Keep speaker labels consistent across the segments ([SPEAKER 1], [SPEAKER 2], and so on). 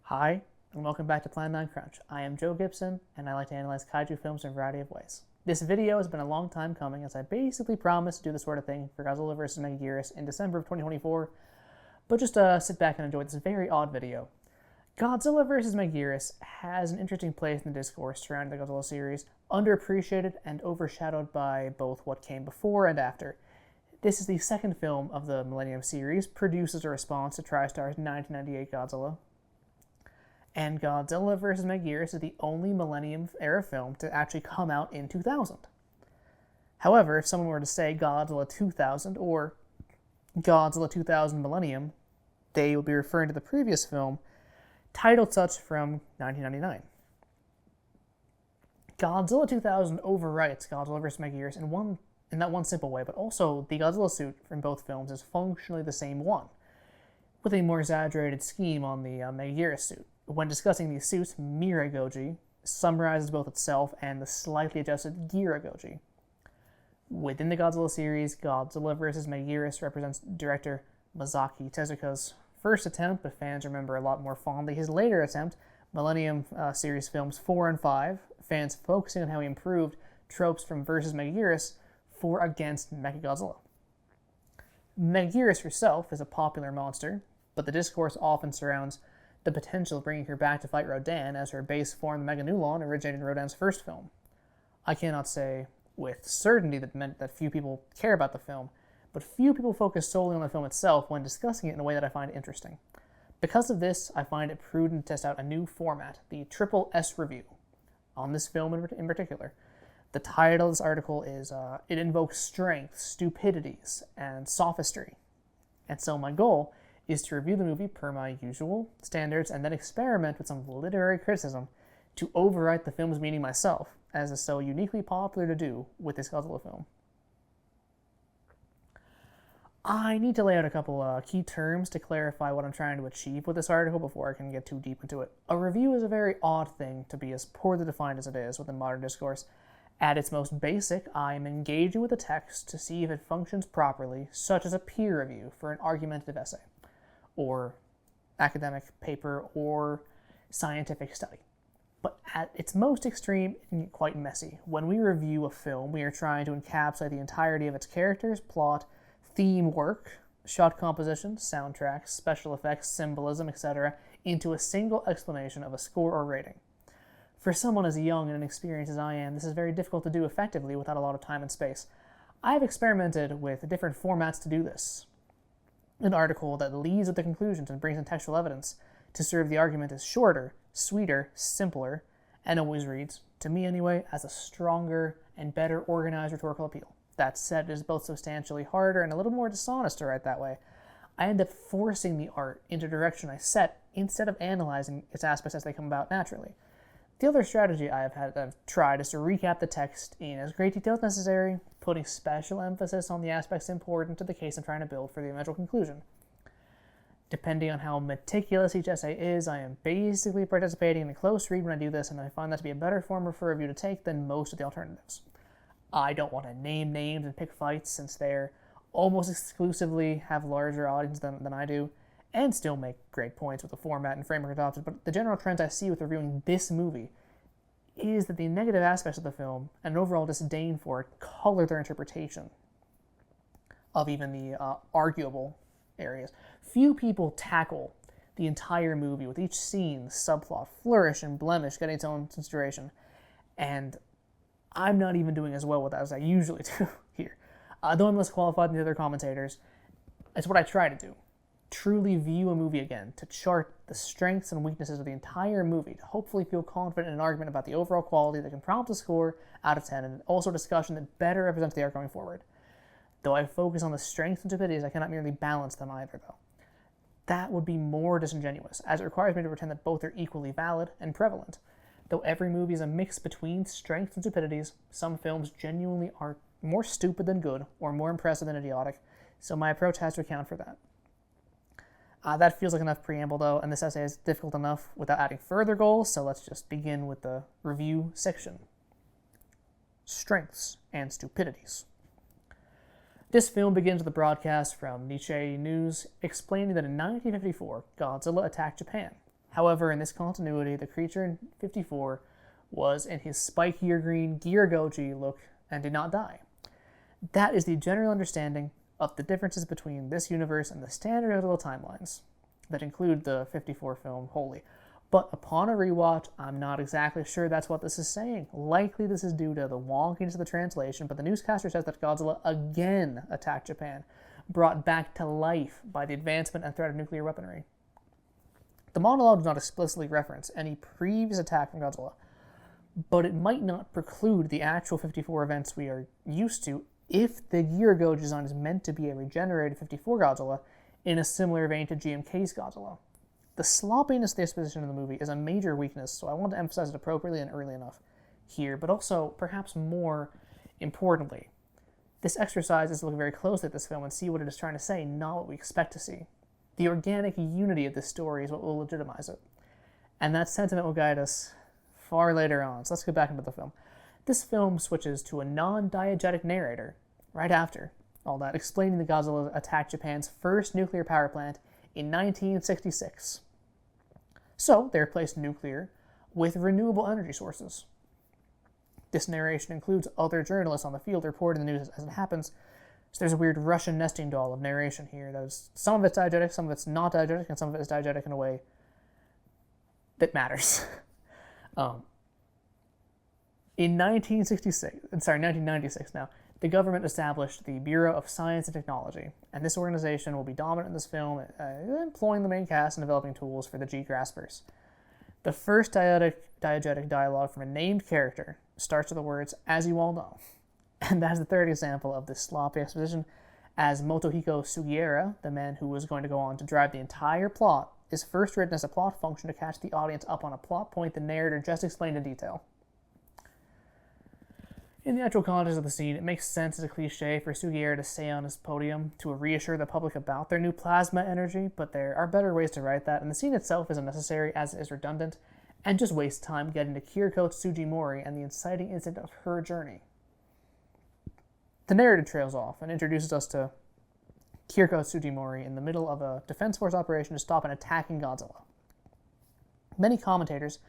[SPEAKER 1] Hi, and welcome back to Plan 9 Crunch. I am Joe Gibson, and I like to analyze kaiju films in a variety of ways. This video has been a long time coming, as I basically promised to do this sort of thing for Godzilla vs. Megaguirus in December of 2024, but just sit back and enjoy this very odd video. Godzilla vs. Megaguirus has an interesting place in the discourse surrounding the Godzilla series, underappreciated and overshadowed by both what came before and after. This is the second film of the Millennium series, produced as a response to TriStar's 1998 Godzilla. And Godzilla vs. Megaguirus is the only Millennium-era film to actually come out in 2000. However, if someone were to say Godzilla 2000 or Godzilla 2000 Millennium, they would be referring to the previous film, titled such from 1999. Godzilla 2000 overwrites Godzilla vs. Megaguirus in that one simple way, but also the Godzilla suit from both films is functionally the same one, with a more exaggerated scheme on the Megaguirus suit. When discussing these suits, Megaguirus summarizes both itself and the slightly adjusted Giragoji. Within the Godzilla series, Godzilla vs. Megaguirus represents director Masaaki Tezuka's first attempt, but fans remember a lot more fondly his later attempt, Millennium series films 4 and 5, fans focusing on how he improved tropes from vs. Megaguirus for against Mechagodzilla. Megaguirus herself is a popular monster, but the discourse often surrounds the potential of bringing her back to fight Rodan, as her base form, the Meganulon, originated in Rodan's first film. I cannot say with certainty that meant that few people care about the film, but few people focus solely on the film itself when discussing it in a way that I find interesting. Because of this, I find it prudent to test out a new format, the Triple S Review, on this film in particular. The title of this article is, it invokes strength, stupidities, and sophistry. And so my goal is to review the movie per my usual standards and then experiment with some literary criticism to overwrite the film's meaning myself, as is so uniquely popular to do with this Godzilla film. I need to lay out a couple key terms to clarify what I'm trying to achieve with this article before I can get too deep into it. A review is a very odd thing to be as poorly defined as it is within modern discourse. At its most basic, I am engaging with the text to see if it functions properly, such as a peer review for an argumentative essay, or academic paper, or scientific study. But at its most extreme, it can get quite messy. When we review a film, we are trying to encapsulate the entirety of its characters, plot, theme work, shot composition, soundtracks, special effects, symbolism, etc., into a single explanation of a score or rating. For someone as young and inexperienced as I am, this is very difficult to do effectively without a lot of time and space. I have experimented with different formats to do this. An article that leads with the conclusions and brings in textual evidence to serve the argument is shorter, sweeter, simpler, and always reads, to me anyway, as a stronger and better organized rhetorical appeal. That said, it is both substantially harder and a little more dishonest to write that way. I end up forcing the art into a direction I set instead of analyzing its aspects as they come about naturally. The other strategy I've tried is to recap the text in as great detail as necessary, putting special emphasis on the aspects important to the case I'm trying to build for the eventual conclusion. Depending on how meticulous each essay is, I am basically participating in a close read when I do this, and I find that to be a better form for review to take than most of the alternatives. I don't want to name names and pick fights, since they're almost exclusively have larger audience than I do, and still make great points with the format and framework adopted, but the general trends I see with reviewing this movie is that the negative aspects of the film and an overall disdain for it color their interpretation of even the arguable areas. Few people tackle the entire movie with each scene, subplot, flourish, and blemish getting its own consideration, and I'm not even doing as well with that as I usually do here. Though I'm less qualified than the other commentators, it's what I try to do. Truly view a movie again, to chart the strengths and weaknesses of the entire movie, to hopefully feel confident in an argument about the overall quality that can prompt a score out of 10, and also a discussion that better represents the art going forward. Though I focus on the strengths and stupidities, I cannot merely balance them either, though. That would be more disingenuous, as it requires me to pretend that both are equally valid and prevalent. Though every movie is a mix between strengths and stupidities, some films genuinely are more stupid than good, or more impressive than idiotic, so my approach has to account for that. That feels like enough preamble, though, and this essay is difficult enough without adding further goals, so let's just begin with the review section. Strengths and stupidities. This film begins with a broadcast from Nikkei News explaining that in 1954, Godzilla attacked Japan. However, in this continuity, the creature in 54 was in his spikier green Giragoji look and did not die. That is the general understanding of the differences between this universe and the standard Godzilla timelines that include the 54 film wholly. But upon a rewatch, I'm not exactly sure that's what this is saying. Likely this is due to the wonkiness of the translation, but the newscaster says that Godzilla again attacked Japan, brought back to life by the advancement and threat of nuclear weaponry. The monologue does not explicitly reference any previous attack from Godzilla, but it might not preclude the actual 54 events we are used to if the Girago design is meant to be a regenerated 54 Godzilla in a similar vein to GMK's Godzilla. The sloppiness of the exposition in the movie is a major weakness, so I want to emphasize it appropriately and early enough here, but also, perhaps more importantly, this exercise is to look very closely at this film and see what it is trying to say, not what we expect to see. The organic unity of this story is what will legitimize it, and that sentiment will guide us far later on, so let's get back into the film. This film switches to a non-diegetic narrator right after all that, explaining that Godzilla attacked Japan's first nuclear power plant in 1966. So, they replaced nuclear with renewable energy sources. This narration includes other journalists on the field reporting the news as it happens, so there's a weird Russian nesting doll of narration here. Some of it's diegetic, some of it's not diegetic, and some of it is diegetic in a way that matters. In 1996 now, the government established the Bureau of Science and Technology, and this organization will be dominant in this film, employing the main cast and developing tools for the G-Graspers. The first diegetic dialogue from a named character starts with the words, "as you all know," and that's the third example of this sloppy exposition, as Motohiko Sugiura, the man who was going to go on to drive the entire plot, is first written as a plot function to catch the audience up on a plot point the narrator just explained in detail. In the actual context of the scene, it makes sense as a cliche for Sugiura to say on his podium to reassure the public about their new plasma energy, but there are better ways to write that, and the scene itself is unnecessary as it is redundant, and just wastes time getting to Kiriko Tsujimori and the inciting incident of her journey. The narrative trails off and introduces us to Kiriko Tsujimori in the middle of a Defense Force operation to stop an attacking Godzilla. Many commentators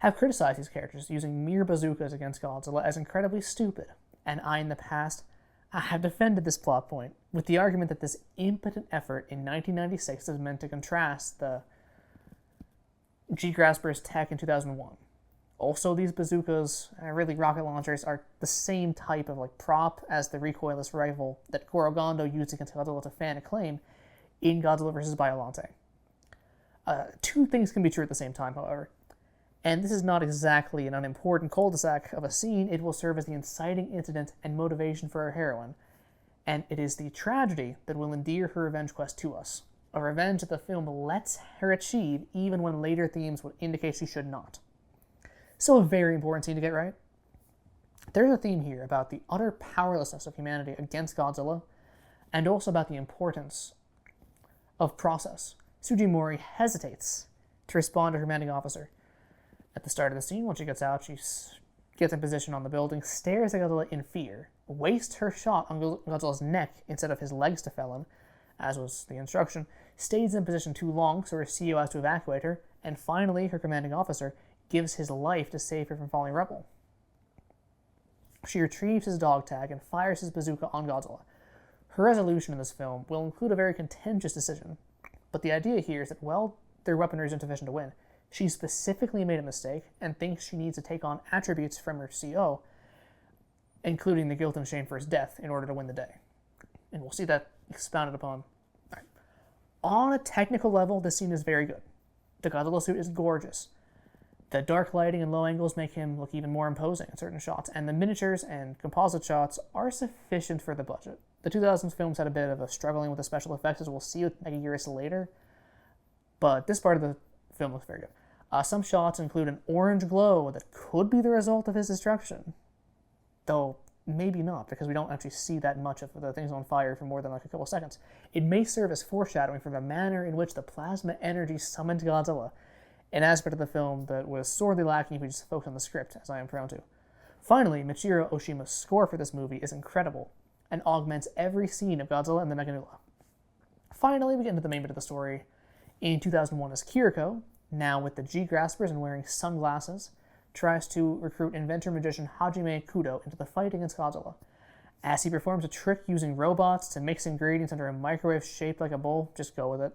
[SPEAKER 1] have criticized these characters using mere bazookas against Godzilla as incredibly stupid, and I, in the past, have defended this plot point with the argument that this impotent effort in 1996 is meant to contrast the G-Grasper's tech in 2001. Also, these bazookas, really rocket launchers, are the same type of prop as the recoilless rifle that Gorogondo used against Godzilla to fan acclaim in Godzilla vs. Biollante. Two things can be true at the same time, however. And this is not exactly an unimportant cul-de-sac of a scene. It will serve as the inciting incident and motivation for our heroine, and it is the tragedy that will endear her revenge quest to us, a revenge that the film lets her achieve even when later themes would indicate she should not. So a very important scene to get right. There's a theme here about the utter powerlessness of humanity against Godzilla, and also about the importance of process. Tsujimori hesitates to respond to her commanding officer. At the start of the scene, when she gets out, she gets in position on the building, stares at Godzilla in fear, wastes her shot on Godzilla's neck instead of his legs to fell him, as was the instruction, stays in position too long so her CEO has to evacuate her, and finally her commanding officer gives his life to save her from falling rubble. She retrieves his dog tag and fires his bazooka on Godzilla. Her resolution in this film will include a very contentious decision, but the idea here is that, well, their weaponry is insufficient to win. She specifically made a mistake and thinks she needs to take on attributes from her CO, including the guilt and shame for his death, in order to win the day. And we'll see that expounded upon. Right. On a technical level, this scene is very good. The Godzilla suit is gorgeous. The dark lighting and low angles make him look even more imposing in certain shots, and the miniatures and composite shots are sufficient for the budget. The 2000s films had a bit of a struggling with the special effects, as we'll see with Megaguirus later, but this part of the film looks very good. Some shots include an orange glow that could be the result of his destruction, though maybe not, because we don't actually see that much of the things on fire for more than a couple seconds. It may serve as foreshadowing for the manner in which the plasma energy summoned Godzilla, an aspect of the film that was sorely lacking if we just focus on the script, as I am prone to. Finally, Michiru Oshima's score for this movie is incredible and augments every scene of Godzilla and the Megaguirus. Finally, we get into the main bit of the story. In 2001 as Kiriko, now with the G-Graspers and wearing sunglasses, tries to recruit inventor-magician Hajime Kudo into the fight against Godzilla. As he performs a trick using robots to mix ingredients under a microwave shaped like a bowl, just go with it.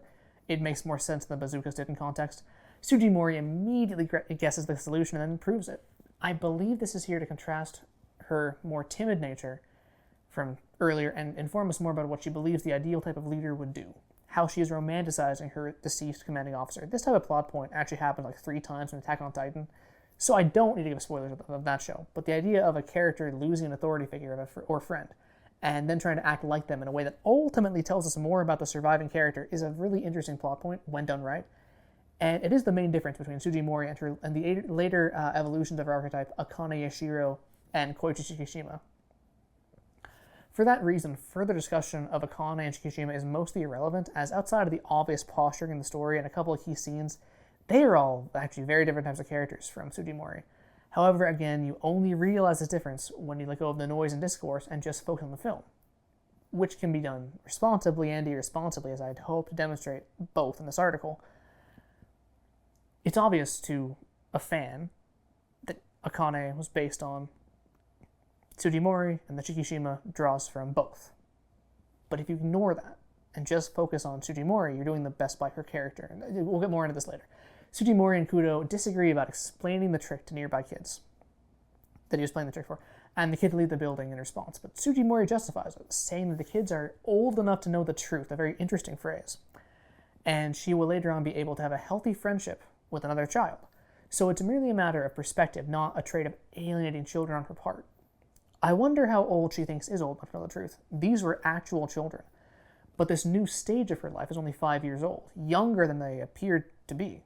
[SPEAKER 1] It makes more sense than the bazookas did in context. Sugimori immediately guesses the solution and then proves it. I believe this is here to contrast her more timid nature from earlier and inform us more about what she believes the ideal type of leader would do. How she is romanticizing her deceased commanding officer. This type of plot point actually happened like 3 times in Attack on Titan, so I don't need to give spoilers of that show. But the idea of a character losing an authority figure or friend, and then trying to act like them in a way that ultimately tells us more about the surviving character is a really interesting plot point when done right. And it is the main difference between Sugimori and the later evolutions of her archetype, Akane Yashiro and Koichi Shikishima. For that reason, further discussion of Akane and Shikishima is mostly irrelevant, as outside of the obvious posturing in the story and a couple of key scenes, they are all actually very different types of characters from Sugimori. However, again, you only realize this difference when you let go of the noise and discourse and just focus on the film, which can be done responsibly and irresponsibly, as I'd hope to demonstrate both in this article. It's obvious to a fan that Akane was based on Sugimori, and the Shikishima draws from both. But if you ignore that and just focus on Sugimori, you're doing the best by her character. And we'll get more into this later. Sugimori and Kudo disagree about explaining the trick to nearby kids that he was playing the trick for, and the kid leave the building in response. But Sugimori justifies it, saying that the kids are old enough to know the truth, a very interesting phrase, and she will later on be able to have a healthy friendship with another child. So it's merely a matter of perspective, not a trait of alienating children on her part. I wonder how old she thinks is old enough to know the truth. These were actual children. But this new stage of her life is only 5 years old, younger than they appeared to be.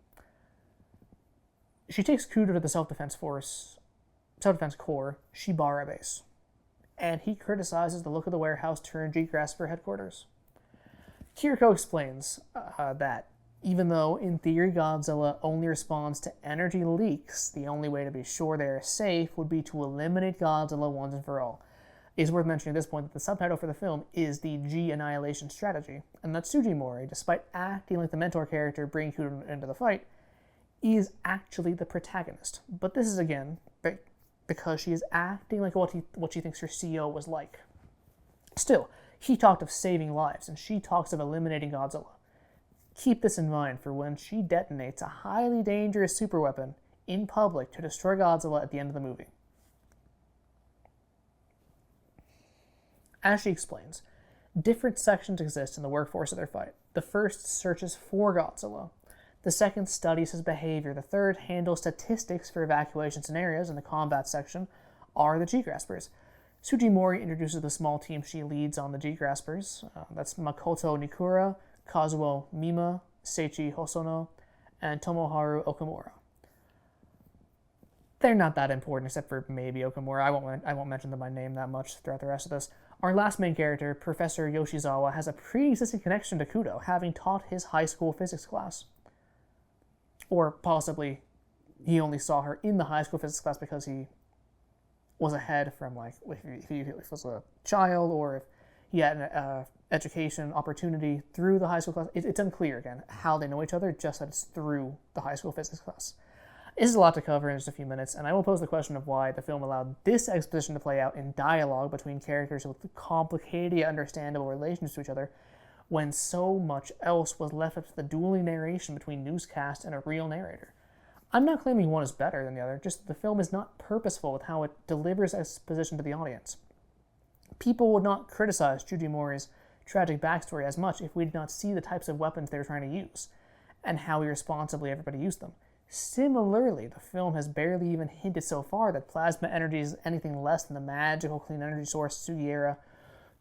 [SPEAKER 1] She takes Kudo to the Self-Defense Corps, Shibara base, and he criticizes the look of the warehouse turned G-Grasper headquarters. Kiriko explains that even though, in theory, Godzilla only responds to energy leaks, the only way to be sure they are safe would be to eliminate Godzilla once and for all. It is worth mentioning at this point that the subtitle for the film is the G-Annihilation Strategy, and that Sugimori, despite acting like the mentor character bringing Kudo into the fight, is actually the protagonist. But this is, again, because she is acting like what she thinks her CEO was like. Still, he talked of saving lives, and she talks of eliminating Godzilla. Keep this in mind for when she detonates a highly dangerous superweapon in public to destroy Godzilla at the end of the movie. As she explains, different sections exist in the workforce of their fight. The first searches for Godzilla. The second studies his behavior. The third handles statistics for evacuation scenarios, and the combat section are the G-Graspers. Sugimori introduces the small team she leads on the G-Graspers. That's Makoto Nikura, Kazuo Mima, Seichi Hosono, and Tomoharu Okamura. They're not that important, except for maybe Okamura. I won't mention them by name that much throughout the rest of this. Our last main character, Professor Yoshizawa, has a pre-existing connection to Kudo, having taught his high school physics class. Or possibly he only saw her in the high school physics class because he was ahead from, like, if he was a child, or if he had an education opportunity through the high school class. It's unclear, again, how they know each other, just that it's through the high school physics class. This is a lot to cover in just a few minutes, and I will pose the question of why the film allowed this exposition to play out in dialogue between characters with complicated yet understandable relations to each other, when so much else was left up to the dueling narration between newscast and a real narrator. I'm not claiming one is better than the other, just the film is not purposeful with how it delivers exposition to the audience. People would not criticize Sugimori's tragic backstory as much if we did not see the types of weapons they were trying to use, and how irresponsibly everybody used them. Similarly, the film has barely even hinted so far that plasma energy is anything less than the magical clean energy source Sugiura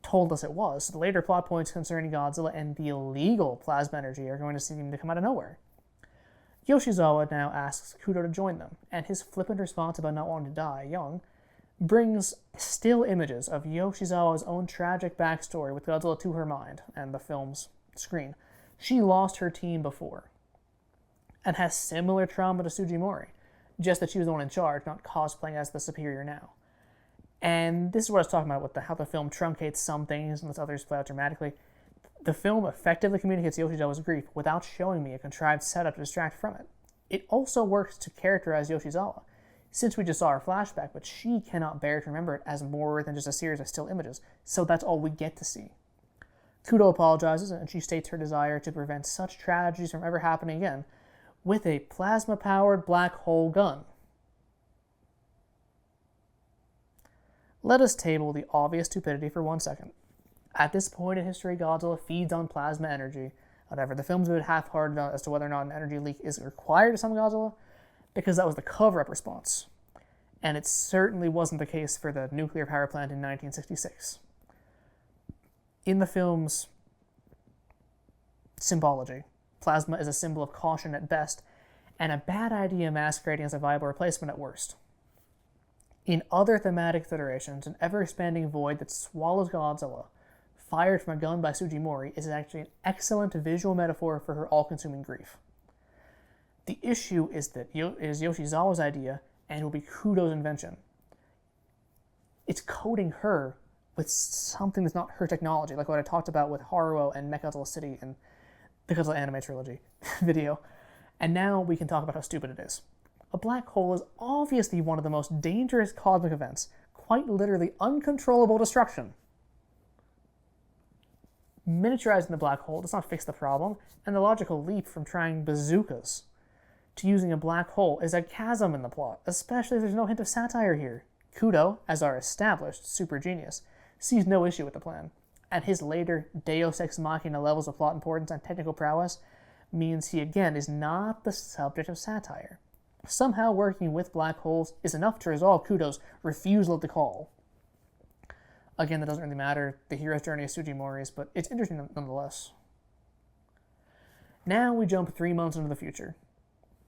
[SPEAKER 1] told us it was. The later plot points concerning Godzilla and the illegal plasma energy are going to seem to come out of nowhere. Yoshizawa now asks Kudo to join them, and his flippant response about not wanting to die young brings still images of Yoshizawa's own tragic backstory with Godzilla to her mind and the film's screen. She lost her team before, and has similar trauma to Sugimori, just that she was the one in charge, not cosplaying as the superior now. And this is what I was talking about with how the film truncates some things and lets others play out dramatically. The film effectively communicates Yoshizawa's grief without showing me a contrived setup to distract from it. It also works to characterize Yoshizawa, since we just saw her flashback, but she cannot bear to remember it as more than just a series of still images, so that's all we get to see. Kudo apologizes, and she states her desire to prevent such tragedies from ever happening again with a plasma-powered black hole gun. Let us table the obvious stupidity for 1 second. At this point in history, Godzilla feeds on plasma energy. However, the film's a bit half-hearted as to whether or not an energy leak is required to summon Godzilla, because that was the cover-up response. And it certainly wasn't the case for the nuclear power plant in 1966. In the film's symbology, plasma is a symbol of caution at best, and a bad idea masquerading as a viable replacement at worst. In other thematic iterations, an ever-expanding void that swallows Godzilla, fired from a gun by Sugimori, is actually an excellent visual metaphor for her all-consuming grief. The issue is that it is Yoshizawa's idea and will be Kudo's invention. It's coding her with something that's not her technology, like what I talked about with Haruo and Mechagodzilla City and the Godzilla anime trilogy video. And now we can talk about how stupid it is. A black hole is obviously one of the most dangerous cosmic events, quite literally uncontrollable destruction. Miniaturizing the black hole does not fix the problem, and the logical leap from trying bazookas to using a black hole is a chasm in the plot, especially if there's no hint of satire here. Kudo, as our established super genius, sees no issue with the plan, and his later Deus Ex Machina levels of plot importance and technical prowess means he again is not the subject of satire. Somehow working with black holes is enough to resolve Kudo's refusal of the call. Again, that doesn't really matter, the hero's journey is Sugimori's, but it's interesting nonetheless. Now we jump 3 months into the future.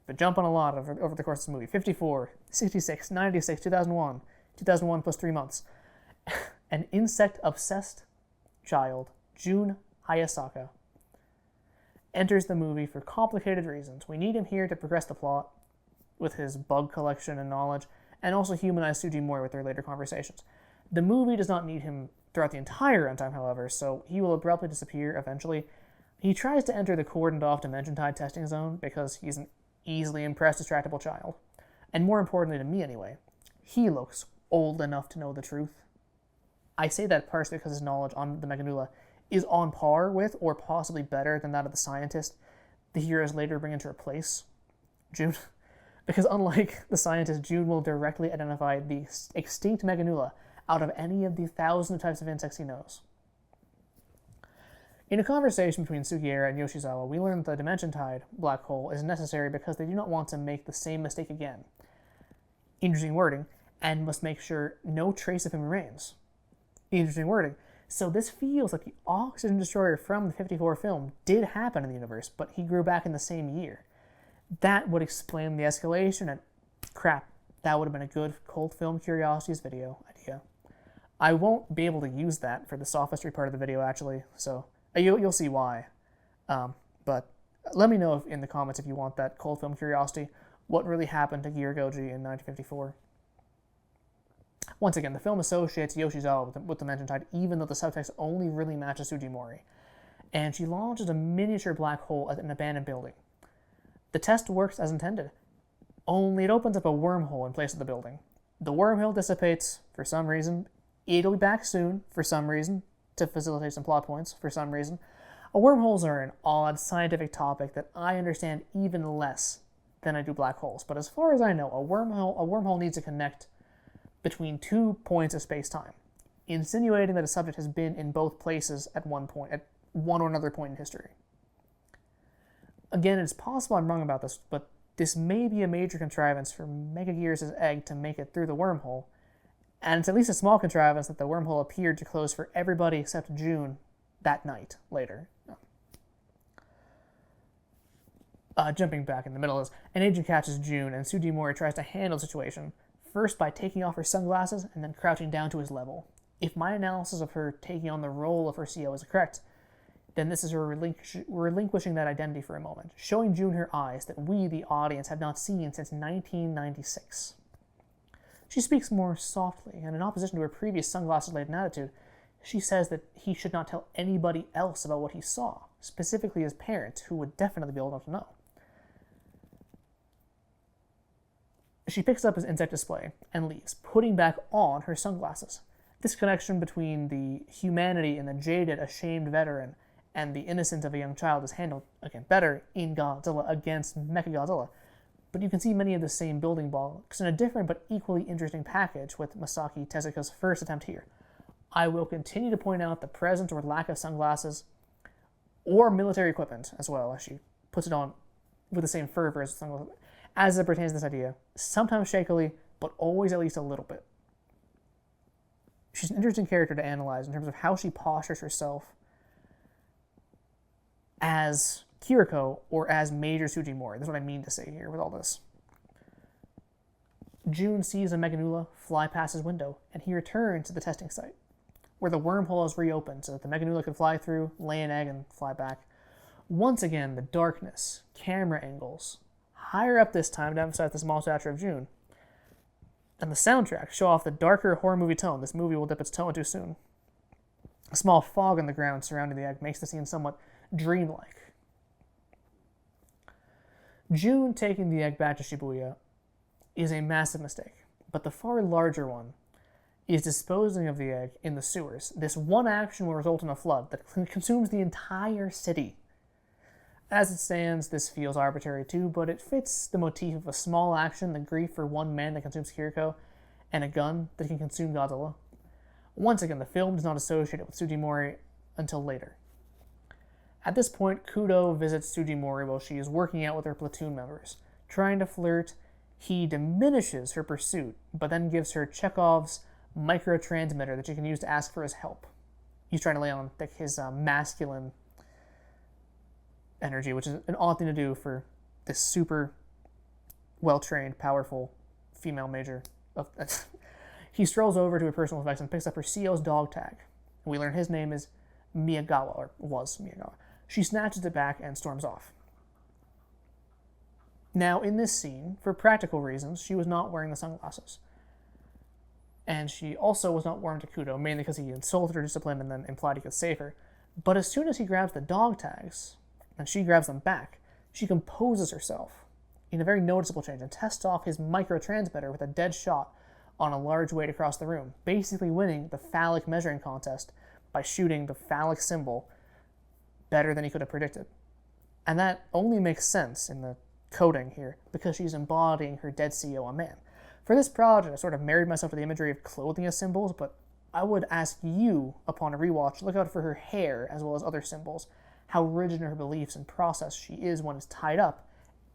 [SPEAKER 1] But jump on a lot over the course of the movie. 54, 66, 96, 2001, 2001 plus 3 months. An insect-obsessed child, Jun Hayasaka, enters the movie for complicated reasons. We need him here to progress the plot with his bug collection and knowledge, and also humanize Sugimori with their later conversations. The movie does not need him throughout the entire runtime, however, so he will abruptly disappear eventually. He tries to enter the cordoned-off Dimension Tide testing zone because he's an easily impressed, distractible child. And more importantly to me anyway, he looks old enough to know the truth. I say that partially because his knowledge on the Megaguirus is on par with, or possibly better than that of the scientist the heroes later bring in to replace Jun. Because unlike the scientist, Jun will directly identify the extinct Megaguirus out of any of the thousands of types of insects he knows. In a conversation between Sugiura and Yoshizawa, we learn that the Dimension Tide black hole is necessary because they do not want to make the same mistake again. Interesting wording, and must make sure no trace of him remains. Interesting wording. So this feels like the Oxygen Destroyer from the 54 film did happen in the universe, but he grew back in the same year. That would explain the escalation, and crap, that would have been a good cult film curiosities video idea. I won't be able to use that for the sophistry part of the video, actually, so you'll see why. But let me know in the comments if you want that cult film curiosity, what really happened to Girogoji in 1954. Once again, the film associates Yoshizawa with the Dimension Tide, even though the subtext only really matches Sugimori. And she launches a miniature black hole at an abandoned building. The test works as intended, only it opens up a wormhole in place of the building. The wormhole dissipates for some reason. It'll be back soon for some reason, to facilitate some plot points for some reason. Wormholes are an odd scientific topic that I understand even less than I do black holes. But as far as I know, a wormhole needs to connect between 2 points of space-time, insinuating that a subject has been in both places at one or another point in history. Again, it's possible I'm wrong about this, but this may be a major contrivance for Megaguirus' egg to make it through the wormhole, and it's at least a small contrivance that the wormhole appeared to close for everybody except Jun that night later. Jumping back in the middle is, an agent catches Jun, and Sugimori tries to handle the situation, first by taking off her sunglasses and then crouching down to his level. If my analysis of her taking on the role of her CO is correct, then this is her relinquishing that identity for a moment, showing Jun her eyes that we, the audience, have not seen since 1996. She speaks more softly, and in opposition to her previous sunglasses-laden attitude, she says that he should not tell anybody else about what he saw, specifically his parents, who would definitely be old enough to know. She picks up his insect display and leaves, putting back on her sunglasses. This connection between the humanity in the jaded, ashamed veteran and the innocence of a young child is handled, again, better in Godzilla against Mechagodzilla. But you can see many of the same building blocks in a different but equally interesting package with Masaki Tezuka's first attempt here. I will continue to point out the presence or lack of sunglasses or military equipment as well, as she puts it on with the same fervor as sunglasses, as it pertains to this idea, sometimes shakily, but always at least a little bit. She's an interesting character to analyze in terms of how she postures herself as Kiriko or as Major Sujimori. That's what I mean to say here with all this. Jun sees a Meganula fly past his window, and he returns to the testing site, where the wormhole is reopened so that the Meganula can fly through, lay an egg, and fly back. Once again, the darkness, camera angles, higher up this time to emphasize the small stature of Jun, and the soundtrack show off the darker horror movie tone this movie will dip its toe into soon. A small fog on the ground surrounding the egg makes the scene somewhat dreamlike. Jun taking the egg back to Shibuya is a massive mistake, but the far larger one is disposing of the egg in the sewers. This one action will result in a flood that consumes the entire city. As it stands, this feels arbitrary too, but it fits the motif of a small action, the grief for one man that consumes Kiriko, and a gun that can consume Godzilla. Once again, the film does not associate it with Sujimori until later. At this point, Kudo visits Sujimori while she is working out with her platoon members. Trying to flirt, he diminishes her pursuit, but then gives her Chekhov's microtransmitter that she can use to ask for his help. He's trying to lay on his masculine energy, which is an odd thing to do for this super well-trained, powerful female major. He strolls over to her personal effects and picks up her CO's dog tag. We learn his name is Miyagawa, or was Miyagawa. She snatches it back and storms off. Now, in this scene, for practical reasons, she was not wearing the sunglasses. And she also was not warm to Kudo, mainly because he insulted her discipline and then implied he could save her. But as soon as he grabs the dog tags, and she grabs them back, she composes herself in a very noticeable change and tests off his microtransmitter with a dead shot on a large weight across the room, basically winning the phallic measuring contest by shooting the phallic symbol better than he could have predicted. And that only makes sense in the coding here, because she's embodying her dead CO, a man. For this project, I sort of married myself to the imagery of clothing as symbols, but I would ask you, upon a rewatch, look out for her hair as well as other symbols, how rigid in her beliefs and process she is when it's tied up,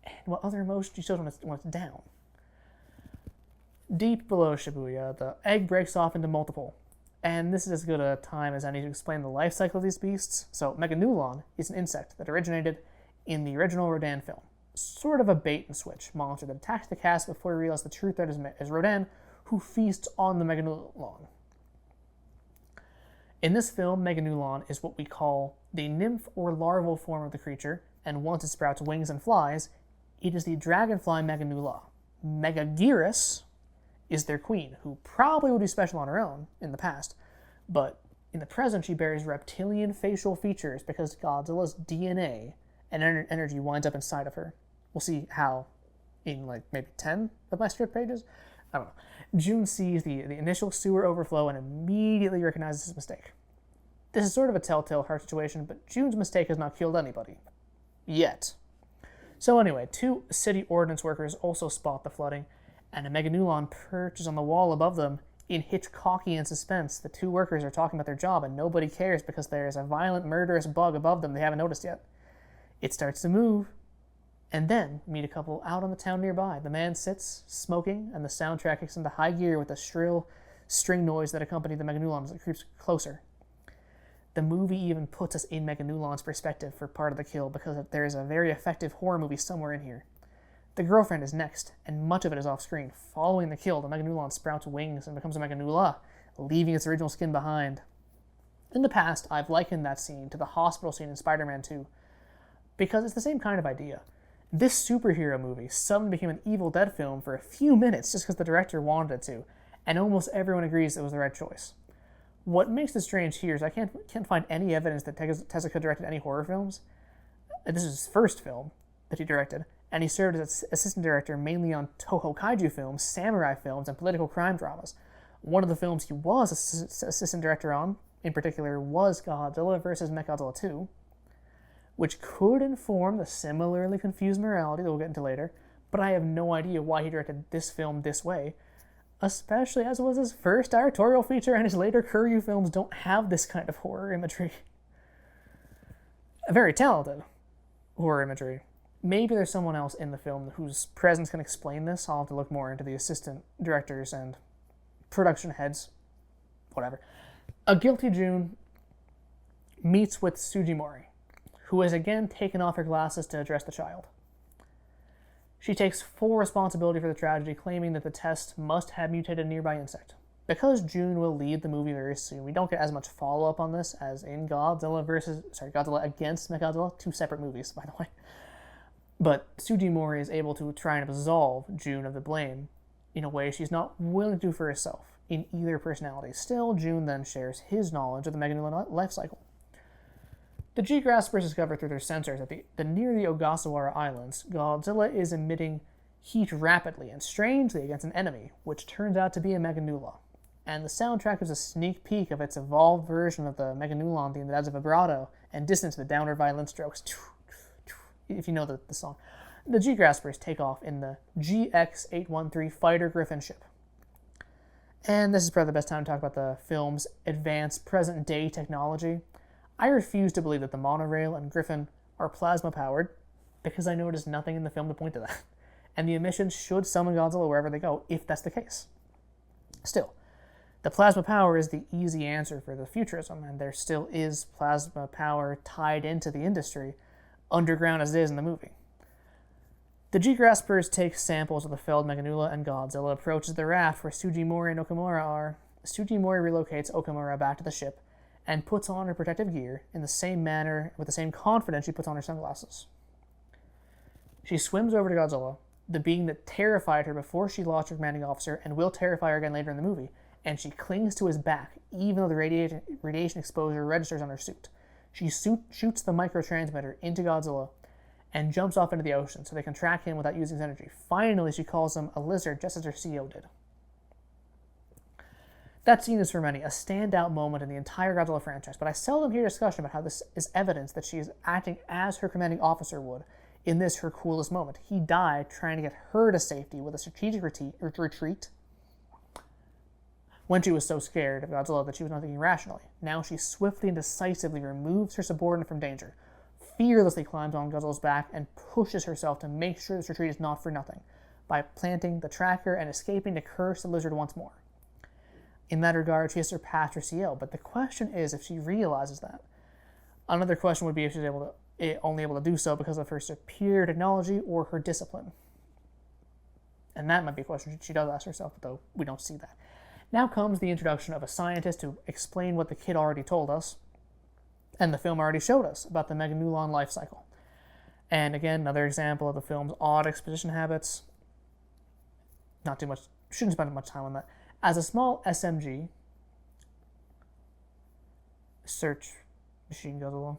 [SPEAKER 1] and what other emotions she shows when it's down. Deep below Shibuya, the egg breaks off into multiple, and this is as good a time as any to explain the life cycle of these beasts. So Meganulon is an insect that originated in the original Rodan film. Sort of a bait-and-switch monster that attacks the cast before we realize the true threat is Rodan, who feasts on the Meganulon. In this film, Meganulon is what we call the nymph or larval form of the creature, and once it sprouts wings and flies, it is the dragonfly Meganula. Megaguirus is their queen, who probably would be special on her own in the past, but in the present she bears reptilian facial features because Godzilla's DNA and energy winds up inside of her. We'll see how in maybe 10 of my script pages. I don't know. Jun sees the initial sewer overflow and immediately recognizes his mistake. This is sort of a telltale heart situation, but Jun's mistake has not killed anybody. Yet. So anyway, two city ordnance workers also spot the flooding, and a Meganulon perches on the wall above them in Hitchcockian suspense. The two workers are talking about their job, and nobody cares because there is a violent, murderous bug above them they haven't noticed yet. It starts to move, and then meet a couple out on the town nearby. The man sits, smoking, and the soundtrack kicks into high gear with a shrill string noise that accompanies the Meganulon as it creeps closer. The movie even puts us in Meganulon's perspective for part of the kill because there is a very effective horror movie somewhere in here. The girlfriend is next, and much of it is off-screen. Following the kill, the Meganulon sprouts wings and becomes a Meganula, leaving its original skin behind. In the past, I've likened that scene to the hospital scene in Spider-Man 2, because it's the same kind of idea. This superhero movie suddenly became an Evil Dead film for a few minutes just because the director wanted it to, and almost everyone agrees it was the right choice. What makes this strange here is I can't find any evidence that Tezuka directed any horror films. This is his first film that he directed, and he served as assistant director mainly on Toho kaiju films, samurai films, and political crime dramas. One of the films he was assistant director on, in particular, was Godzilla vs. Mechagodzilla 2, which could inform the similarly confused morality that we'll get into later, but I have no idea why he directed this film this way, especially as it was his first directorial feature, and his later Kuryu films don't have this kind of horror imagery. Very talented horror imagery. Maybe there's someone else in the film whose presence can explain this. I'll have to look more into the assistant directors and production heads. Whatever. A guilty June meets with Sugimori, who has again taken off her glasses to address the child. She takes full responsibility for the tragedy, claiming that the test must have mutated a nearby insect. Because June will lead the movie very soon, we don't get as much follow-up on this as in Godzilla against Mechagodzilla, 2 separate movies, by the way. But Sugimori is able to try and absolve June of the blame in a way she's not willing to do for herself in either personality. Still, June then shares his knowledge of the Meganulan life cycle. The G-Graspers discover through their sensors that near the Ogasawara Islands, Godzilla is emitting heat rapidly and strangely against an enemy, which turns out to be a Meganula. And the soundtrack is a sneak peek of its evolved version of the Meganulon theme that adds a vibrato and distance to the downward violin strokes. If you know the song. The G-Graspers take off in the GX-813 fighter Griffin ship. And this is probably the best time to talk about the film's advanced present-day technology. I refuse to believe that the monorail and Griffin are plasma-powered, because I noticed nothing in the film to point to that. And the emissions should summon Godzilla wherever they go, if that's the case. Still, the plasma power is the easy answer for the futurism, and there still is plasma power tied into the industry, underground as it is in the movie. The G-Graspers take samples of the felled Meganula, and Godzilla approaches the raft where Sugimori and Okamura are. Sugimori relocates Okamura back to the ship and puts on her protective gear in the same manner, with the same confidence she puts on her sunglasses. She swims over to Godzilla, the being that terrified her before she lost her commanding officer and will terrify her again later in the movie, and she clings to his back even though the radiation exposure registers on her suit. She shoots the microtransmitter into Godzilla and jumps off into the ocean so they can track him without using his energy. Finally, she calls him a lizard, just as her CEO did. That scene is for many a standout moment in the entire Godzilla franchise, but I seldom hear discussion about how this is evidence that she is acting as her commanding officer would in this, her coolest moment. He died trying to get her to safety with a strategic retreat when she was so scared of Godzilla that she was not thinking rationally. Now she swiftly and decisively removes her subordinate from danger, fearlessly climbs on Godzilla's back, and pushes herself to make sure this retreat is not for nothing, by planting the tracker and escaping to curse the lizard once more. In that regard, she has surpassed her CL, but the question is if she realizes that. Another question would be if she's only able to do so because of her superior technology or her discipline. And that might be a question she does ask herself, though we don't see that. Now comes the introduction of a scientist to explain what the kid already told us, and the film already showed us about the Meganulon life cycle. And again, another example of the film's odd exposition habits. Not too much, shouldn't spend much time on that. As a small SMG, search machine goes along.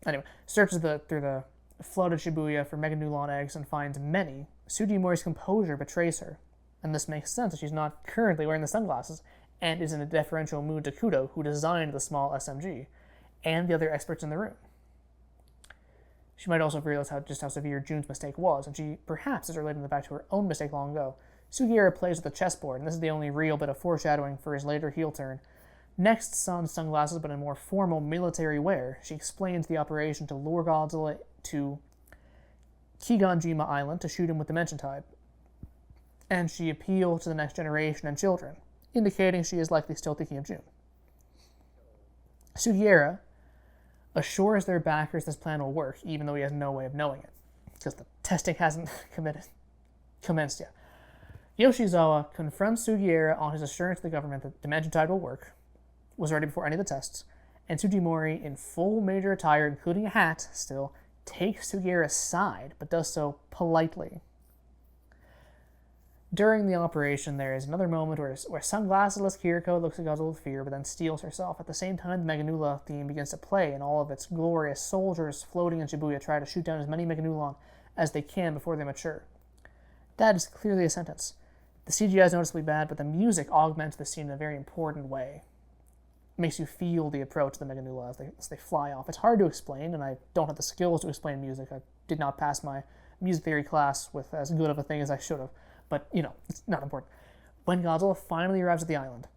[SPEAKER 1] Anyway, searches through the flooded Shibuya for Meganulon eggs and finds many. Sugimori's composure betrays her, and this makes sense that she's not currently wearing the sunglasses and is in a deferential mood to Kudo, who designed the small SMG, and the other experts in the room. She might also realize just how severe June's mistake was, and she perhaps is relating it back to her own mistake long ago. Sugiura plays with the chessboard, and this is the only real bit of foreshadowing for his later heel turn. Next, sans sunglasses but in more formal military wear, she explains the operation to lure Godzilla to Kiganjima Island to shoot him with Dimension Tide. And she appeals to the next generation and children, indicating she is likely still thinking of June. Sugiura assures their backers this plan will work, even though he has no way of knowing it, because the testing hasn't commenced yet. Yoshizawa confronts Sugiura on his assurance to the government that Dimension Tide will work, was ready before any of the tests, and Sugimori, in full major attire, including a hat, still, takes Sugiura's side, but does so politely. During the operation, there is another moment where sunglassesless Kiriko looks at Godzilla with fear, but then steels herself. At the same time, the Meganula theme begins to play, and all of its glorious soldiers floating in Shibuya try to shoot down as many Meganulon as they can before they mature. That is clearly a sentence. The CGI is noticeably bad, but the music augments the scene in a very important way. It makes you feel the approach of the Megaguirus as they fly off. It's hard to explain, and I don't have the skills to explain music. I did not pass my music theory class with as good of a thing as I should have, but, it's not important. When Godzilla finally arrives at the island,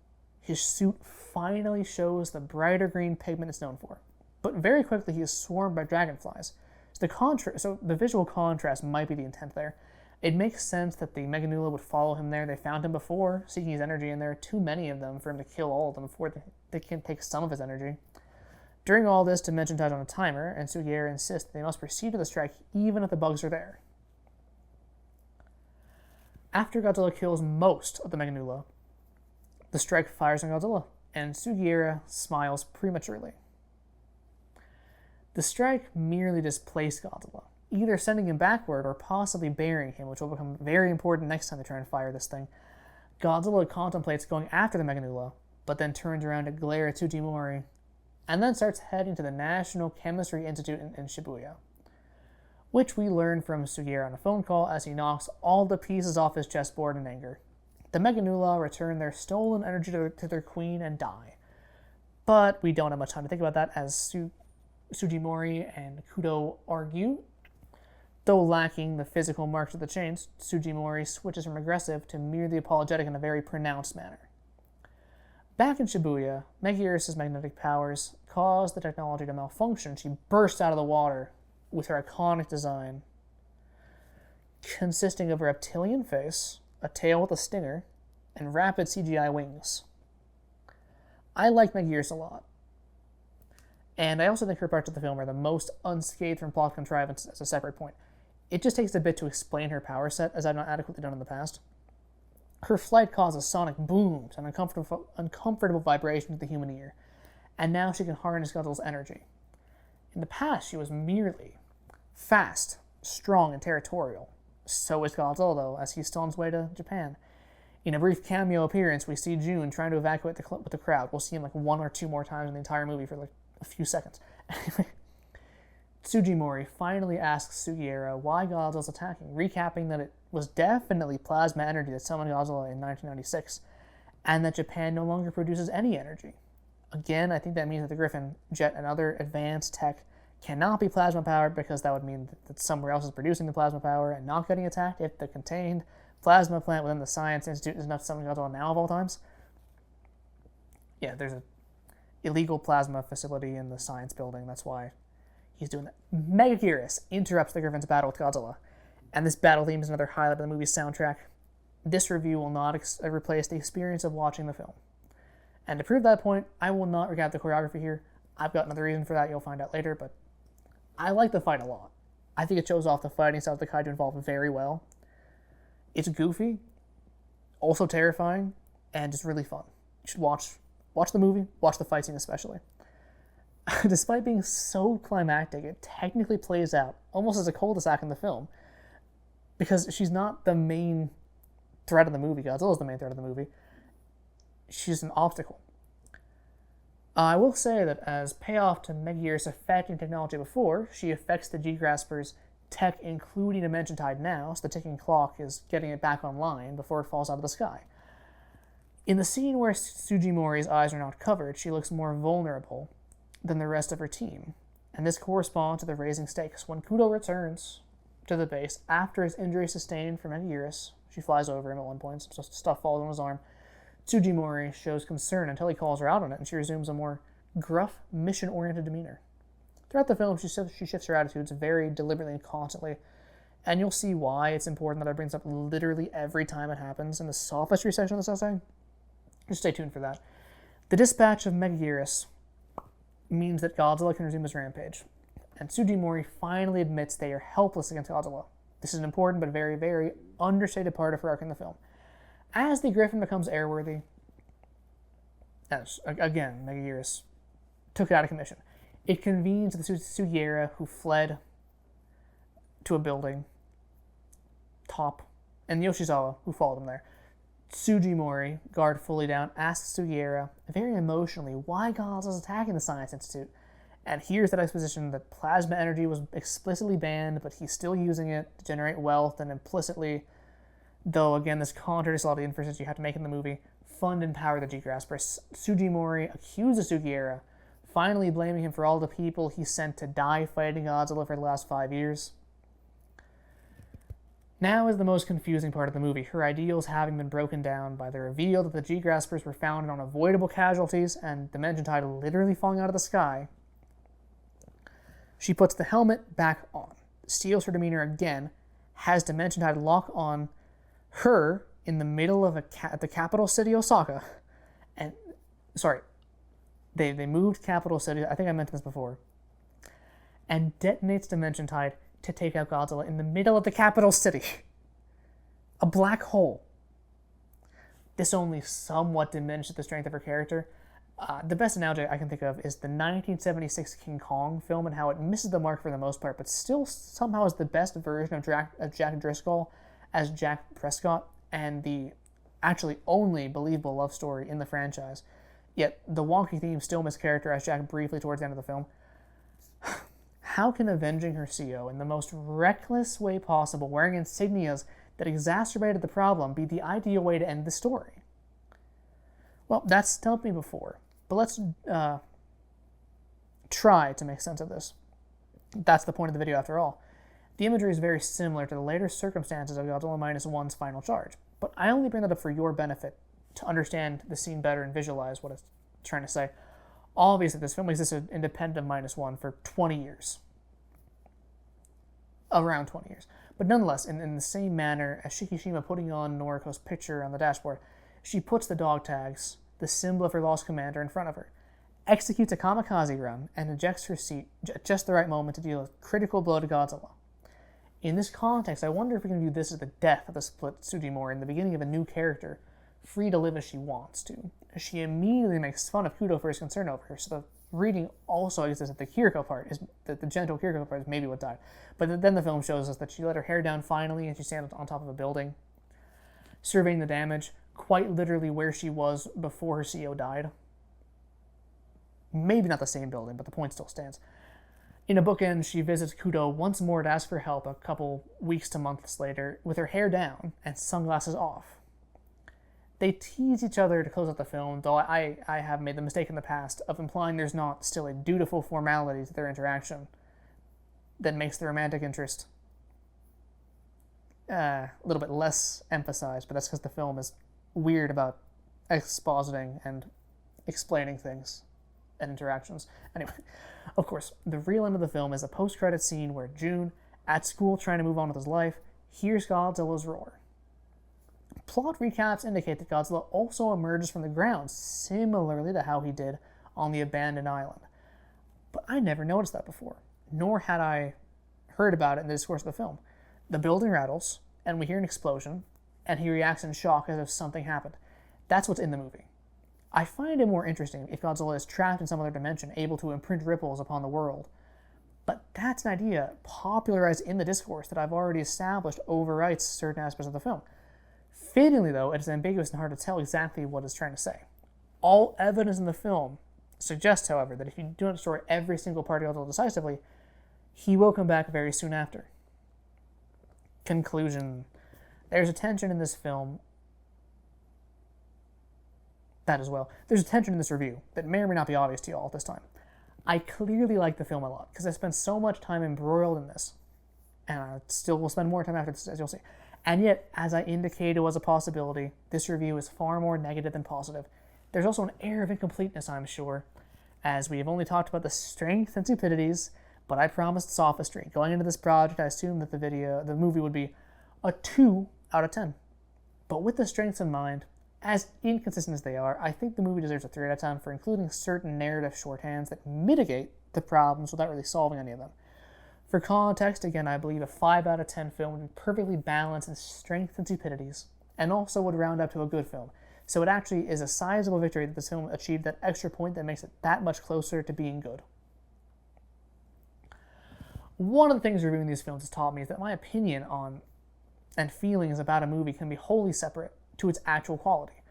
[SPEAKER 1] his suit finally shows the brighter green pigment it's known for. But very quickly, he is swarmed by dragonflies. So the visual contrast might be the intent there. It makes sense that the Megaguirus would follow him there. They found him before, seeking his energy, and there are too many of them for him to kill all of them before they can take some of his energy. During all this, Dimension ties on a timer, and Sugiura insists that they must proceed with the strike even if the bugs are there. After Godzilla kills most of the Megaguirus, the strike fires on Godzilla, and Sugiura smiles prematurely. The strike merely displaced Godzilla, either sending him backward or possibly burying him, which will become very important next time they try and fire this thing. Godzilla contemplates going after the Megaguirus, but then turns around to glare at Tsujimori, and then starts heading to the National Chemistry Institute in Shibuya, which we learn from Sugiura on a phone call as he knocks all the pieces off his chessboard in anger. The Megaguirus return their stolen energy to their queen and die. But we don't have much time to think about that, as Tsujimori and Kudo argue. Though lacking the physical marks of the chains, Tsujimori switches from aggressive to merely apologetic in a very pronounced manner. Back in Shibuya, Megaguirus' magnetic powers cause the technology to malfunction. She bursts out of the water with her iconic design, consisting of a reptilian face, a tail with a stinger, and rapid CGI wings. I like Megaguirus a lot. And I also think her parts of the film are the most unscathed from plot contrivance as a separate point. It just takes a bit to explain her power set, as I've not adequately done in the past. Her flight causes sonic booms and uncomfortable vibration to the human ear, and now she can harness Godzilla's energy. In the past, she was merely fast, strong, and territorial. So is Godzilla, though, as he's still on his way to Japan. In a brief cameo appearance, we see June trying to evacuate with the crowd. We'll see him like one or two more times in the entire movie for like a few seconds. Tsujimori finally asks Sugiura why Godzilla's attacking, recapping that it was definitely plasma energy that summoned Godzilla in 1996, and that Japan no longer produces any energy. Again, I think that means that the Griffin jet and other advanced tech cannot be plasma powered, because that would mean that somewhere else is producing the plasma power and not getting attacked if the contained plasma plant within the Science Institute is enough to summon Godzilla now of all times. Yeah, there's an illegal plasma facility in the science building, that's why he's doing that. Megaguirus interrupts the Griffin's battle with Godzilla, and this battle theme is another highlight of the movie's soundtrack. This review will not replace the experience of watching the film. And to prove that point, I will not recap the choreography here. I've got another reason for that you'll find out later, but I like the fight a lot. I think it shows off the fighting style of the kaiju involved very well. It's goofy, also terrifying, and just really fun. You should watch the movie, watch the fight scene especially. Despite being so climactic, it technically plays out almost as a cul-de-sac in the film, because she's not the main threat of the movie. Godzilla's the main threat of the movie. She's an obstacle. I will say that as payoff to Megaguirus affecting technology before, she affects the G-Grasper's tech, including Dimension Tide now, so the ticking clock is getting it back online before it falls out of the sky. In the scene where Tsujimori's eyes are not covered, she looks more vulnerable than the rest of her team, and this corresponds to the raising stakes. When Kudo returns to the base after his injury sustained from Megaguirus, she flies over him at one point, so stuff falls on his arm. Tsujimori shows concern until he calls her out on it, and she resumes a more gruff, mission-oriented demeanor. Throughout the film, she shifts her attitudes very deliberately and constantly, and you'll see why it's important that I bring this up literally every time it happens in the sophistry section of this essay. Just stay tuned for that. The dispatch of Megaguirus means that Godzilla can resume his rampage, and Tsujimori finally admits they are helpless against Godzilla. This is an important but very, very understated part of her arc in the film. As the Griffin becomes airworthy, again, Megaguirus took it out of commission. It convenes the Sugiura, who fled to a building top, and Yoshizawa, who followed him there. Tsujimori, guard fully down, asks Sugiura, very emotionally, why Godzilla's attacking the Science Institute, And here's that exposition that plasma energy was explicitly banned, but he's still using it to generate wealth and implicitly, though again this contradicts a lot of the inferences you have to make in the movie, fund and power the G-Graspers. Sugimori accuses Sugiura, finally blaming him for all the people he sent to die fighting Godzilla for the last 5 years. Now is the most confusing part of the movie, her ideals having been broken down by the reveal that the G-Graspers were found in unavoidable casualties and Dimension Tide literally falling out of the sky. She puts the helmet back on, steals her demeanor again, has Dimension Tide lock on her in the middle of the capital city, Osaka, and, sorry, they moved capital city, I think I mentioned this before, and detonates Dimension Tide to take out Godzilla in the middle of the capital city. A black hole. This only somewhat diminishes the strength of her character. The best analogy I can think of is the 1976 King Kong film and how it misses the mark for the most part, but still somehow is the best version of Jack Driscoll as Jack Prescott and the actually only believable love story in the franchise. Yet the wonky theme still mischaracterized Jack briefly towards the end of the film. How can avenging her CO in the most reckless way possible, wearing insignias that exacerbated the problem, be the ideal way to end the story? Well, that's stumped me before, but let's try to make sense of this. That's the point of the video after all. The imagery is very similar to the later circumstances of Godzilla -1's final charge, but I only bring that up for your benefit to understand the scene better and visualize what it's trying to say. Obviously, this film existed independent of -1 for 20 years. Around 20 years. But nonetheless, in the same manner as Shikishima putting on Noriko's picture on the dashboard, she puts the dog tags, the symbol of her lost commander, in front of her, executes a kamikaze run, and ejects her seat at just the right moment to deal a critical blow to Godzilla. In this context, I wonder if we can view this as the death of the split Sugimori and the beginning of a new character, free to live as she wants to. She immediately makes fun of Kudo for his concern over her, so the reading also exists that the Kiriko part, is that the gentle Kiriko part is maybe what died. But then the film shows us that she let her hair down finally and she stands on top of a building, surveying the damage, quite literally where she was before her CO died. Maybe not the same building, but the point still stands. In a bookend, she visits Kudo once more to ask for help a couple weeks to months later, with her hair down and sunglasses off. They tease each other to close out the film, though I have made the mistake in the past of implying there's not still a dutiful formality to their interaction that makes the romantic interest a little bit less emphasized, but that's because the film is weird about expositing and explaining things and interactions. Anyway, of course, the real end of the film is a post-credit scene where Jun, at school trying to move on with his life, hears Godzilla's roar. Plot recaps indicate that Godzilla also emerges from the ground, similarly to how he did on the abandoned island. But I never noticed that before, nor had I heard about it in the discourse of the film. The building rattles, and we hear an explosion, and he reacts in shock as if something happened. That's what's in the movie. I find it more interesting if Godzilla is trapped in some other dimension, able to imprint ripples upon the world. But that's an idea popularized in the discourse that I've already established overwrites certain aspects of the film. Fittingly, though, it is ambiguous and hard to tell exactly what it's trying to say. All evidence in the film suggests, however, that if you do not destroy every single part of Godzilla decisively, he will come back very soon after. Conclusion. There's a tension in this film. That as well. There's a tension in this review that may or may not be obvious to you all at this time. I clearly like the film a lot because I spent so much time embroiled in this. And I still will spend more time after this, as you'll see. And yet, as I indicated was a possibility, this review is far more negative than positive. There's also an air of incompleteness, I'm sure, as we have only talked about the strength and stupidities, but I promised sophistry. Going into this project, I assumed that the movie would be a 2 out of 10. But with the strengths in mind, as inconsistent as they are, I think the movie deserves a 3 out of 10 for including certain narrative shorthands that mitigate the problems without really solving any of them. For context, again, I believe a 5 out of 10 film would be perfectly balanced in strength and stupidities, and also would round up to a good film. So it actually is a sizable victory that this film achieved that extra point that makes it that much closer to being good. One of the things reviewing these films has taught me is that my opinion on and feelings about a movie can be wholly separate to its actual quality.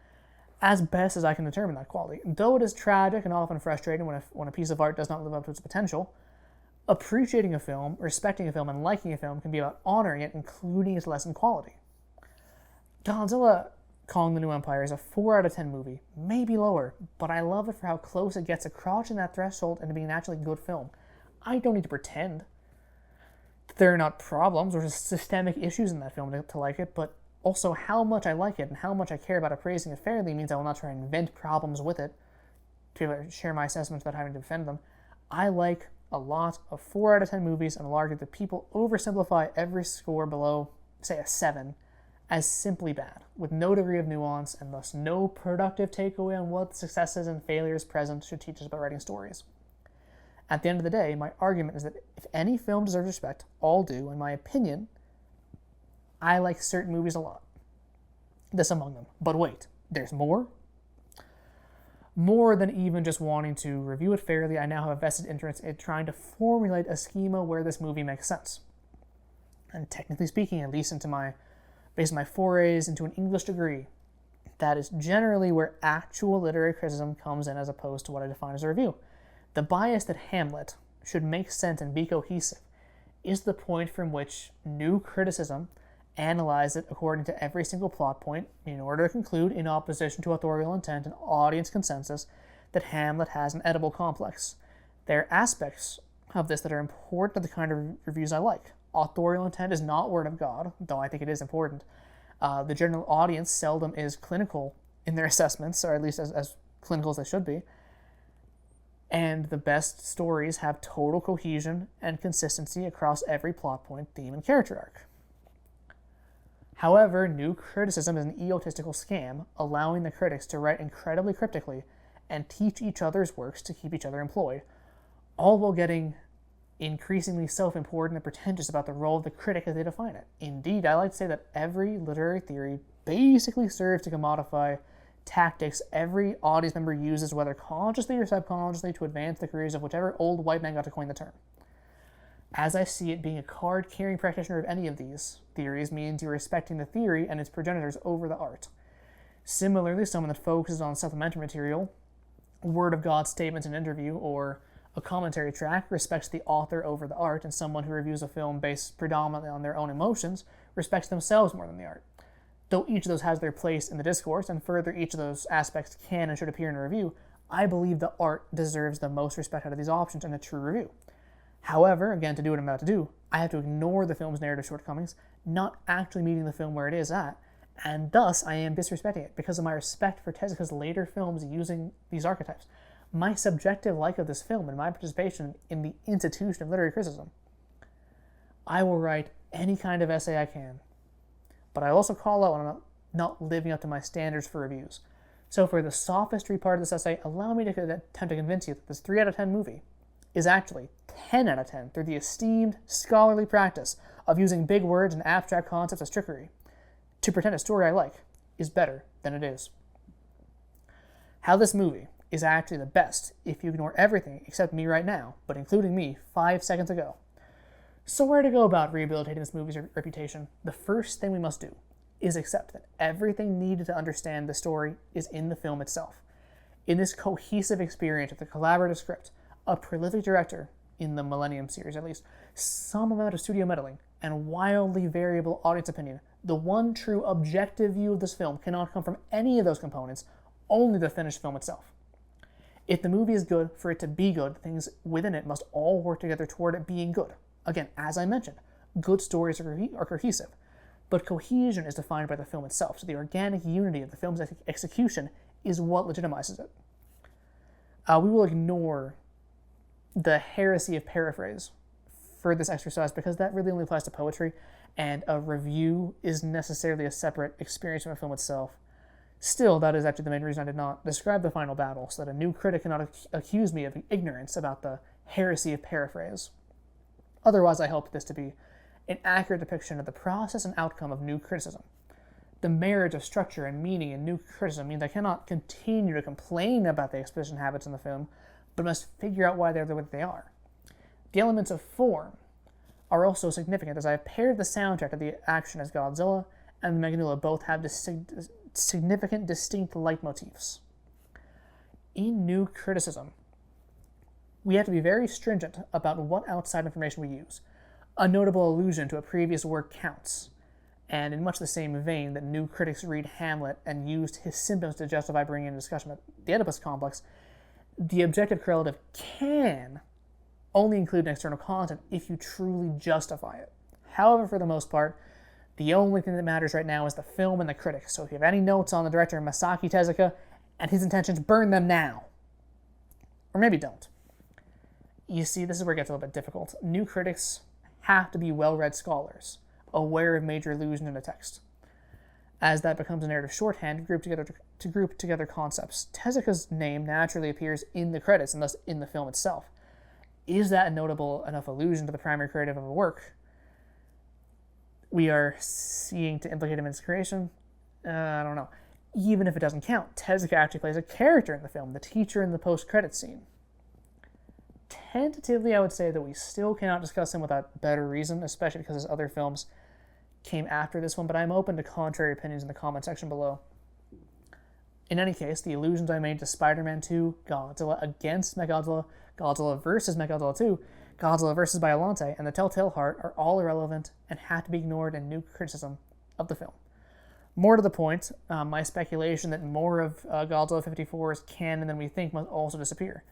[SPEAKER 1] as best as I can determine that quality. Though it is tragic and often frustrating when a piece of art does not live up to its potential, appreciating a film, respecting a film, and liking a film can be about honoring it, including its lessened quality. Godzilla Kong the New Empire is a 4 out of 10 movie, maybe lower, but I love it for how close it gets to crossing that threshold into being an actually good film. I don't need to pretend that there are not problems or systemic issues in that film to like it, but also how much I like it and how much I care about appraising it fairly means I will not try and invent problems with it to be able to share my assessments without having to defend them. I like a lot of 4 out of 10 movies, and I'll argue that people oversimplify every score below, say, a 7 as simply bad, with no degree of nuance and thus no productive takeaway on what the successes and failures present should teach us about writing stories. At the end of the day, my argument is that if any film deserves respect, all do, in my opinion. I like certain movies a lot. This among them. But wait, there's more? More than even just wanting to review it fairly, I now have a vested interest in trying to formulate a schema where this movie makes sense. And technically speaking, at least based on my forays into an English degree, that is generally where actual literary criticism comes in as opposed to what I define as a review. The bias that Hamlet should make sense and be cohesive is the point from which new criticism analyze it according to every single plot point in order to conclude, in opposition to authorial intent and audience consensus, that Hamlet has an edible complex. There are aspects of this that are important to the kind of reviews I like. Authorial intent is not word of God, though I think it is important. The general audience seldom is clinical in their assessments, or at least as clinical as they should be. And the best stories have total cohesion and consistency across every plot point, theme, and character arc. However, new criticism is an egotistical scam, allowing the critics to write incredibly cryptically and teach each other's works to keep each other employed, all while getting increasingly self-important and pretentious about the role of the critic as they define it. Indeed, I like to say that every literary theory basically serves to commodify tactics every audience member uses, whether consciously or subconsciously, to advance the careers of whichever old white man got to coin the term. As I see it, being a card-carrying practitioner of any of these theories means you're respecting the theory and its progenitors over the art. Similarly, someone that focuses on supplementary material, word of God statements in an interview, or a commentary track respects the author over the art, and someone who reviews a film based predominantly on their own emotions respects themselves more than the art. Though each of those has their place in the discourse, and further each of those aspects can and should appear in a review, I believe the art deserves the most respect out of these options in a true review. However, again, to do what I'm about to do, I have to ignore the film's narrative shortcomings, not actually meeting the film where it is at, and thus I am disrespecting it because of my respect for Tezuka's later films using these archetypes, my subjective like of this film, and my participation in the institution of literary criticism. I will write any kind of essay I can, but I also call out when I'm not living up to my standards for reviews. So for the sophistry part of this essay, allow me to attempt to convince you that this 3 out of 10 movie is actually 10 out of 10 through the esteemed scholarly practice of using big words and abstract concepts as trickery to pretend a story I like is better than it is. How this movie is actually the best if you ignore everything except me right now, but including me 5 seconds ago. So where to go about rehabilitating this movie's reputation? The first thing we must do is accept that everything needed to understand the story is in the film itself. In this cohesive experience of the collaborative script, a prolific director, in the Millennium series at least, some amount of studio meddling, and wildly variable audience opinion, the one true objective view of this film cannot come from any of those components, only the finished film itself. If the movie is good, for it to be good, things within it must all work together toward it being good. Again, as I mentioned, good stories are cohesive, but cohesion is defined by the film itself, so the organic unity of the film's execution is what legitimizes it. We will ignore the heresy of paraphrase for this exercise because that really only applies to poetry, and a review is necessarily a separate experience from the film itself. Still, that is actually the main reason I did not describe the final battle, so that a new critic cannot accuse me of ignorance about the heresy of paraphrase. Otherwise, I hope this to be an accurate depiction of the process and outcome of new criticism. The marriage of structure and meaning in new criticism means I cannot continue to complain about the exposition habits in the film, but must figure out why they're the way they are. The elements of form are also significant, as I have paired the soundtrack of the action as Godzilla and the Megaguirus both have significant distinct leitmotifs. In new criticism, we have to be very stringent about what outside information we use. A notable allusion to a previous work counts, and in much the same vein that new critics read Hamlet and used his symptoms to justify bringing in a discussion about the Oedipus complex, the objective correlative can only include external content if you truly justify it. However, for the most part, the only thing that matters right now is the film and the critic. So if you have any notes on the director Masaki Tezuka and his intentions, burn them now. Or maybe don't. You see, this is where it gets a little bit difficult. New critics have to be well-read scholars, aware of major allusion in a text. As that becomes a narrative shorthand to group together concepts, Tezuka's name naturally appears in the credits and thus in the film itself. Is that a notable enough allusion to the primary creative of a work we are seeing to implicate him in its creation? I don't know. Even if it doesn't count, Tezuka actually plays a character in the film, the teacher in the post-credits scene. Tentatively, I would say that we still cannot discuss him without better reason, especially because his other films came after this one, but I'm open to contrary opinions in the comment section below. In any case, the allusions I made to Spider-Man 2, Godzilla against Megagodzilla, Godzilla vs. Megagodzilla 2, Godzilla vs. Biollante, and The Telltale Heart are all irrelevant and have to be ignored in new criticism of the film. More to the point, my speculation that more of Godzilla 54's canon than we think must also disappear.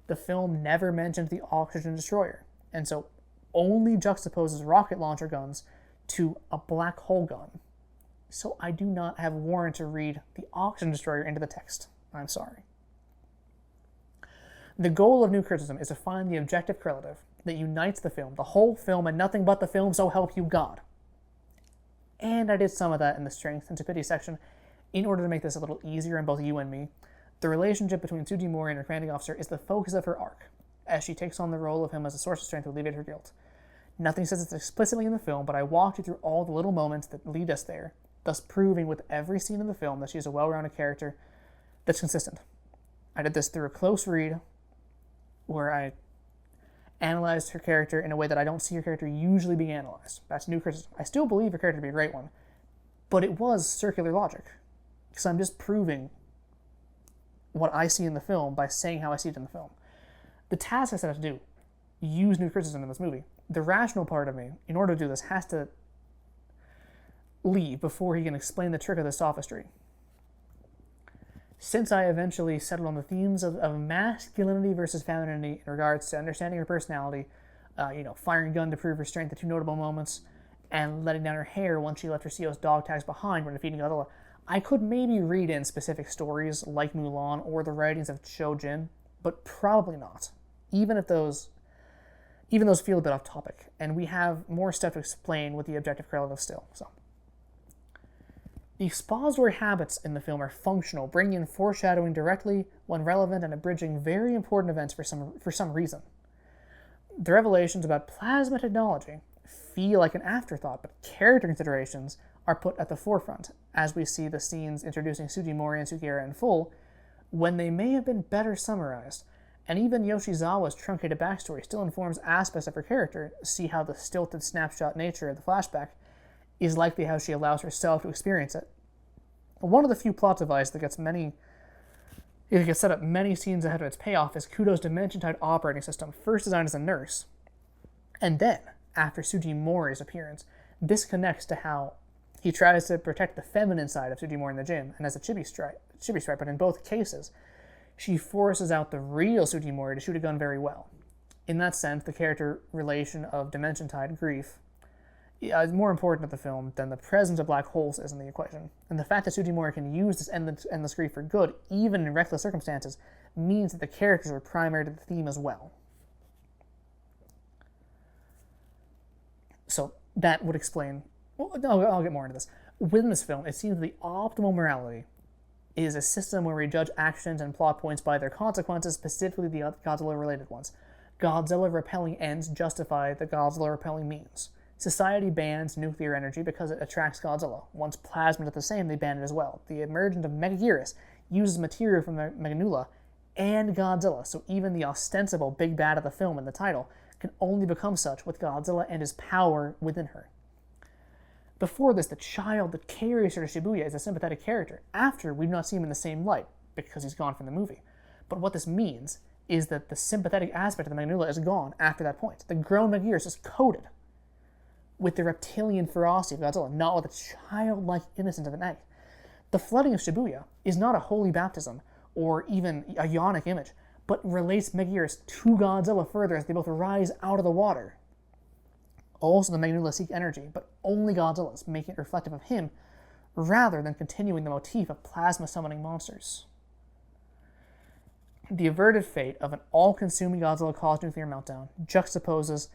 [SPEAKER 1] The film never mentioned the oxygen destroyer, and so only juxtaposes rocket launcher guns to a black hole gun. So I do not have warrant to read the oxygen destroyer into the text. I'm sorry. The goal of new criticism is to find the objective correlative that unites the film, the whole film, and nothing but the film, so help you God. And I did some of that in the strength and stupidity section in order to make this a little easier on both you and me. The relationship between Tsuji Mori and her commanding officer is the focus of her arc, as she takes on the role of him as a source of strength to alleviate her guilt. Nothing says this explicitly in the film, but I walked you through all the little moments that lead us there, thus proving with every scene in the film that she is a well-rounded character that's consistent. I did this through a close read, where I analyzed her character in a way that I don't see her character usually being analyzed. That's new criticism. I still believe her character to be a great one, but it was circular logic, because I'm just proving what I see in the film by saying how I see it in the film. The task I set out to do, use new criticism in this movie. The rational part of me, in order to do this, has to leave before he can explain the trick of the sophistry. Since I eventually settled on the themes of masculinity versus femininity in regards to understanding her personality, firing a gun to prove her strength at two notable moments, and letting down her hair once she left her CO's dog tags behind when defeating Godzilla, I could maybe read in specific stories like Mulan or the writings of Chojin, but probably not. Even those feel a bit off topic, and we have more stuff to explain with the objective correlative still. So, the expository habits in the film are functional, bringing in foreshadowing directly when relevant and abridging very important events for some reason. The revelations about plasma technology feel like an afterthought, but character considerations are put at the forefront as we see the scenes introducing Sugimori and Sugiura in full, when they may have been better summarized. And even Yoshizawa's truncated backstory still informs aspects of her character. See how the stilted snapshot nature of the flashback is likely how she allows herself to experience it. One of the few plot devices that gets set up many scenes ahead of its payoff is Kudo's Dimension-Tide operating system, first designed as a nurse, and then, after Sugimori's appearance, this connects to how he tries to protect the feminine side of Sugimori in the gym, and as a chibi stripe, but in both cases, she forces out the real Sugimori to shoot a gun very well. In that sense, the character relation of Dimension-Tide grief is more important to the film than the presence of black holes is in the equation. And the fact that Sugimori can use this endless grief for good, even in reckless circumstances, means that the characters are primary to the theme as well. So that would explain... Well, I'll get more into this. Within this film, it seems that the optimal morality is a system where we judge actions and plot points by their consequences, specifically the Godzilla-related ones. Godzilla-repelling ends justify the Godzilla-repelling means. Society bans nuclear energy because it attracts Godzilla. Once plasma does the same, they ban it as well. The emergence of Megaguirus uses material from Meganulla and Godzilla, so even the ostensible big bad of the film in the title can only become such with Godzilla and his power within her. Before this, the child that carries her to Shibuya is a sympathetic character. After, we do not see him in the same light, because he's gone from the movie. But what this means is that the sympathetic aspect of the Megaguirus is gone after that point. The grown Megaguirus is coated with the reptilian ferocity of Godzilla, not with the childlike innocence of an egg. The flooding of Shibuya is not a holy baptism, or even a yonic image, but relates Megaguirus to Godzilla further as they both rise out of the water. Also, the Megaguirus seek energy, but only Godzilla's, making it reflective of him, rather than continuing the motif of plasma summoning monsters. The averted fate of an all-consuming Godzilla-caused nuclear meltdown juxtaposes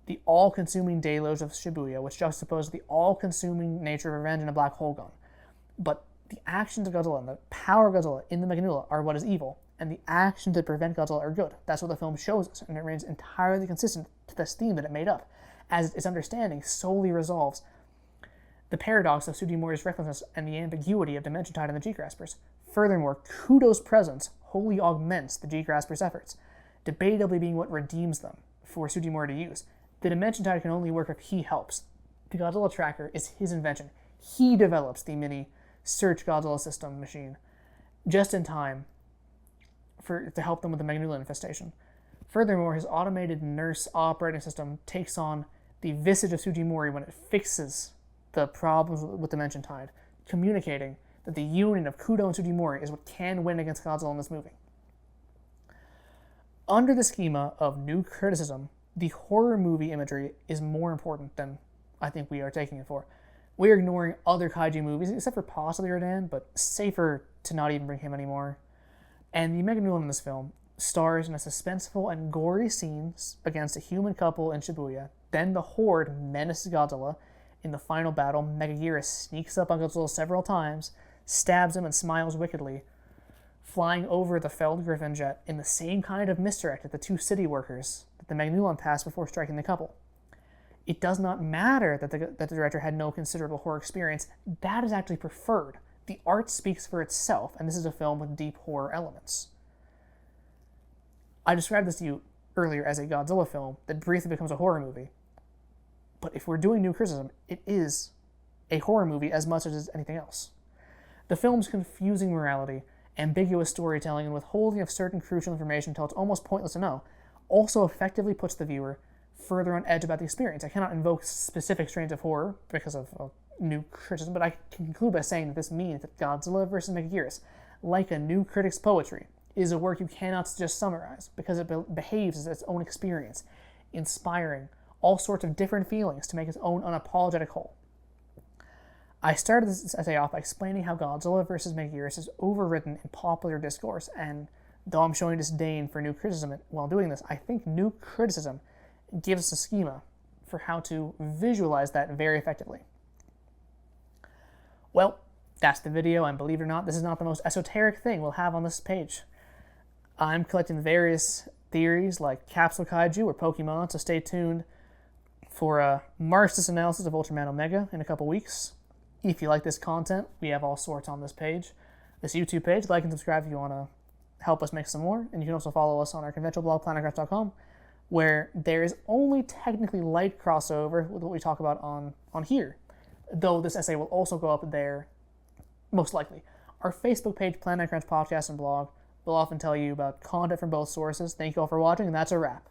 [SPEAKER 1] the all-consuming deluge of Shibuya, which juxtaposes the all-consuming nature of revenge in a black hole gun. But the actions of Godzilla and the power of Godzilla in the Megaguirus are what is evil, and the actions that prevent Godzilla are good. That's what the film shows us, and it remains entirely consistent to this theme that it made up, as its understanding solely resolves the paradox of Sugimori's recklessness and the ambiguity of Dimension Tide and the G-Graspers. Furthermore, Kudo's presence wholly augments the G-Graspers' efforts, debatably being what redeems them for Sugimori to use. The Dimension Tide can only work if he helps. The Godzilla tracker is his invention. He develops the mini Search Godzilla system machine just in time to help them with the Megaguirus infestation. Furthermore, his automated nurse operating system takes on the visage of Sugimori when it fixes the problems with Dimension Tide, communicating that the union of Kudo and Sugimori is what can win against Godzilla in this movie. Under the schema of new criticism, the horror movie imagery is more important than I think we are taking it for. We are ignoring other kaiju movies, except for possibly Rodan, but safer to not even bring him anymore. And the Megaguirus in this film stars in a suspenseful and gory scenes against a human couple in Shibuya. Then the Horde menaces Godzilla. In the final battle, Megaguirus sneaks up on Godzilla several times, stabs him and smiles wickedly, flying over the felled Griffin jet in the same kind of misdirect at the two city workers that the Megaguirus passed before striking the couple. It does not matter that the director had no considerable horror experience. That is actually preferred. The art speaks for itself, and this is a film with deep horror elements. I described this to you earlier as a Godzilla film that briefly becomes a horror movie. But if we're doing new criticism, it is a horror movie as much as it is anything else. The film's confusing morality, ambiguous storytelling, and withholding of certain crucial information until it's almost pointless to know, also effectively puts the viewer further on edge about the experience. I cannot invoke specific strains of horror because of new criticism, but I can conclude by saying that this means that Godzilla vs. Megaguirus, like a new critic's poetry, is a work you cannot just summarize because it behaves as its own experience, inspiring all sorts of different feelings to make its own unapologetic whole. I started this essay off by explaining how Godzilla vs. Megaguirus is overwritten in popular discourse, and though I'm showing disdain for new criticism while doing this, I think new criticism gives us a schema for how to visualize that very effectively. Well, that's the video, and believe it or not, this is not the most esoteric thing we'll have on this page. I'm collecting various theories like Capsule Kaiju or Pokemon, so stay tuned for a marvelous analysis of Ultraman Omega in a couple weeks. If you like this content, we have all sorts on this page. This YouTube page, like and subscribe if you want to help us make some more, and you can also follow us on our conventional blog, planetcraft.com, where there is only technically light crossover with what we talk about on here, though this essay will also go up there, most likely. Our Facebook page, Planet Crunch Podcast and blog, will often tell you about content from both sources. Thank you all for watching, and that's a wrap.